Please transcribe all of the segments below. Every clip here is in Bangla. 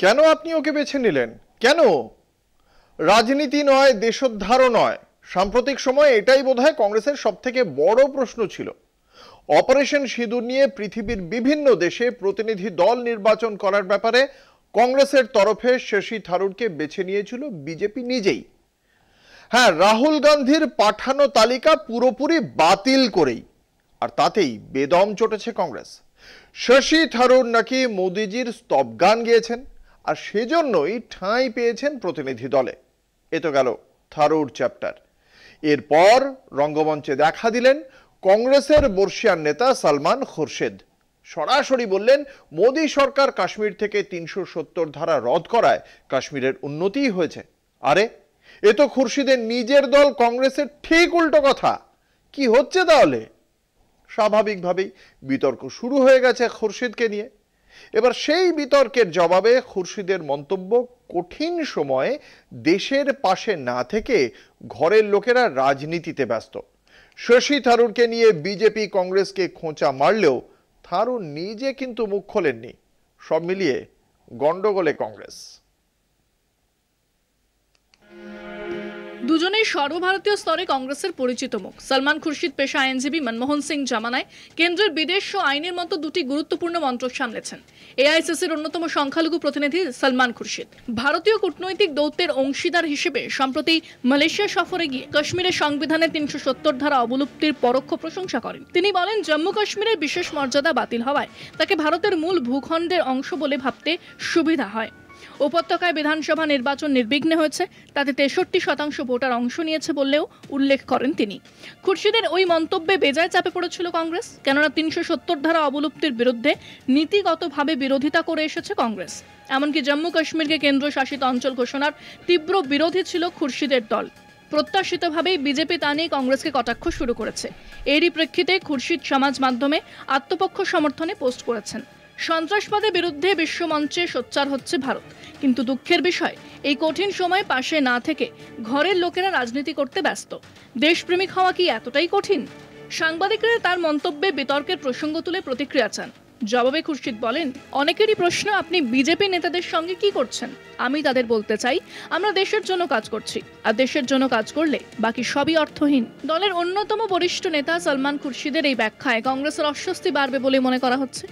কেন আপনি ওকে বেছে নিলেন? কেন? রাজনীতি নয়, দেশোদ্ধারও নয়। সাম্প্রতিক সময়ে এটাই বোধহয় কংগ্রেসের সবথেকে বড় প্রশ্ন ছিল। অপারেশন সিঁদুর নিয়ে পৃথিবীর বিভিন্ন দেশে প্রতিনিধি দল নির্বাচন করার ব্যাপারে কংগ্রেসের তরফে শশী থারুরকে বেছে নিয়েছিল বিজেপি নিজেই। হ্যাঁ, রাহুল গান্ধীর পাঠানো তালিকা পুরোপুরি বাতিল করেই, আর তাতেই বেদম চটেছে কংগ্রেস। শশী থারুর নাকি মোদিজির স্তব গান গেয়েছেন, আর সেজন্যই ঠাঁই পেয়েছেন প্রতিনিধি দলে। এ তো গেল থারুর চ্যাপ্টার। এরপর রঙ্গমঞ্চে দেখা দিলেন কংগ্রেসের বর্ষিয়ান নেতা সালমান খুরশিদ। সরাসরি বললেন, মোদী সরকার কাশ্মীর থেকে ৩৭০ ধারা রদ করায় কাশ্মীরের উন্নতিই হয়েছে। আরে, এ তো খুরশিদের নিজের দল কংগ্রেসের ঠিক উল্টো কথা। কি হচ্ছে তাহলে? স্বাভাবিকভাবেই বিতর্ক শুরু হয়ে গেছে খুরশিদকে নিয়ে। এবার সেই বিতর্কের জবাবে খুরশিদের মন্তব্য, কঠিন সময়ে দেশের পাশে না থেকে ঘরের লোকেরা রাজনীতিতে ব্যস্ত। শশী থারুরকে নিয়ে বিজেপি কংগ্রেসকে খোঁচা মারলেও থারুর নিজে কিন্তু মুখ খোলেননি। সব মিলিয়ে গন্ডগোলে কংগ্রেস। দুজনেই সর্বভারতীয় স্তরে কংগ্রেসের পরিচিত মুখ। সালমান খুরশিদ পেশা আইনজীবী, মনমোহন সিং জামানায় কেন্দ্রের বিদেশ ও আইনের মতো দুটি গুরুত্বপূর্ণ মন্ত্রক সামলেছেন। এআইসিসির অন্যতম সংখ্যালঘু প্রতিনিধি সালমান খুরশিদ ভারতীয় কূটনৈতিক দৌত্যের অংশীদার হিসেবে সম্প্রতি মালয়েশিয়া সফরে গিয়ে কাশ্মীরের সংবিধানের ৩৭০ ধারা অবলুপ্তির পরোক্ষ প্রশংসা করেন। তিনি বলেন, জম্মু কাশ্মীরের বিশেষ মর্যাদা বাতিল হওয়ায় তাকে ভারতের মূল ভূখণ্ডের অংশ বলে ভাবতে সুবিধা হয়। উপত্যকায় বিধানসভা নির্বাচন নির্বিঘ্নে হয়েছে, তাতে ৬৩% ভোটার অংশ নিয়েছে বললেও উল্লেখ করেন তিনি। খুরশিদের ওই মন্তব্যে বেজায় চাপে পড়েছিল কংগ্রেস, কেননা ৩৭০ ধারা অবলুপ্তির বিরুদ্ধে নীতিগতভাবে বিরোধিতা করে এসেছে কংগ্রেস। এমনকি জম্মু কাশ্মীরকে কেন্দ্রশাসিত অঞ্চল ঘোষণার তীব্র বিরোধী ছিল খুরশিদের দল। প্রত্যাশিতভাবেই বিজেপি তা নিয়ে কংগ্রেসকে কটাক্ষ শুরু করেছে। এরই প্রেক্ষিতে খুরশিদ সমাজ মাধ্যমে আত্মপক্ষ সমর্থনে পোস্ট করেছেন। সন্ত্রাসবাদের বিরুদ্ধে বিশ্বমঞ্চে সোচ্চার হচ্ছে ভারত, কিন্তু দুঃখের বিষয়, এই কঠিন সময়ে পাশে না থেকে ঘরের লোকেরা রাজনীতি করতে ব্যস্ত। দেশপ্রেমিক হওয়া কি এতটাই কঠিন? সাংবাদিকরা তার মন্তব্যে বিতর্কের প্রসঙ্গ তুলে প্রতিক্রিয়া চান। জবাবে খুরশিদ বলেন, অনেকেরই প্রশ্ন, আপনি বিজেপি নেতাদের সঙ্গে কি করছেন? আমি তাদের বলতে চাই, আমরা দেশের জন্য কাজ করছি, আর দেশের জন্য কাজ করলে বাকি সবই অর্থহীন। দলের অন্যতম বরিষ্ঠ নেতা সালমান খুরশিদের এই ব্যাখ্যায় কংগ্রেসের অস্বস্তি বাড়বে বলে মনে করা হচ্ছে।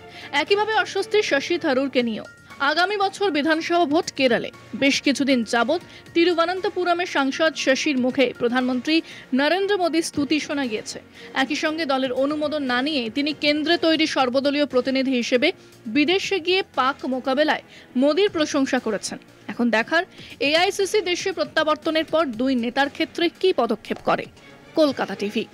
একইভাবে অস্বস্তি শশী থারুরকে নিয়েও। আগামী বছর বিধানসভা ভোট কেরলে। বেশ কিছুদিন যাবৎ তিরুবনন্তপুরমের সাংসদ শশীর মুখে প্রধানমন্ত্রী নরেন্দ্র মোদীর স্তুতি শোনা গিয়েছে। একই সঙ্গে দলের অনুমোদন না নিয়ে তিনি কেন্দ্রে তৈরি সর্বদলীয় প্রতিনিধি হিসেবে বিদেশে গিয়ে পাক মোকাবেলায় মোদীর প্রশংসা করেছেন। এখন দেখার, এআইসিসি দেশে প্রত্যাবর্তনের পর দুই নেতার ক্ষেত্রে কি পদক্ষেপ করে। কলকাতা টিভি।